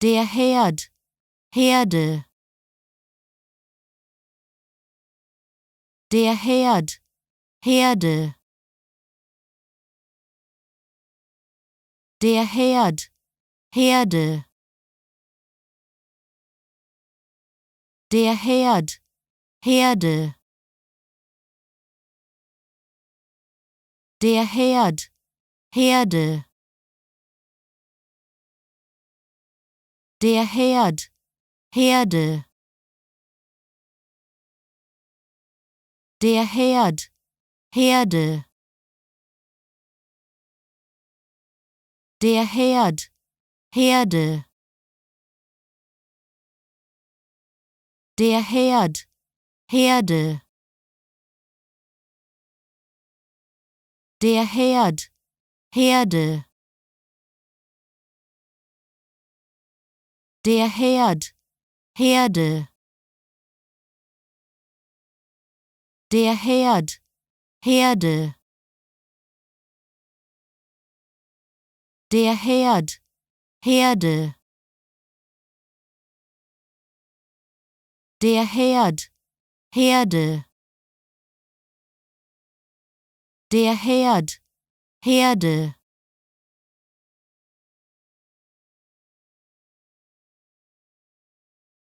Der Herd, Herde. Der Herd, Herde. Der Herd, Herde. Der Herd, Herde. Der Herd, Herde. Der Herd, Herde. Der Herd, Herde. Der Herd, Herde. Der Herd, Herde. Der Herd, Herde. Der Herd, Herde. Der Herd, Herde. Der Herd, Herde. Der Herd, Herde. Der Herd, Herde.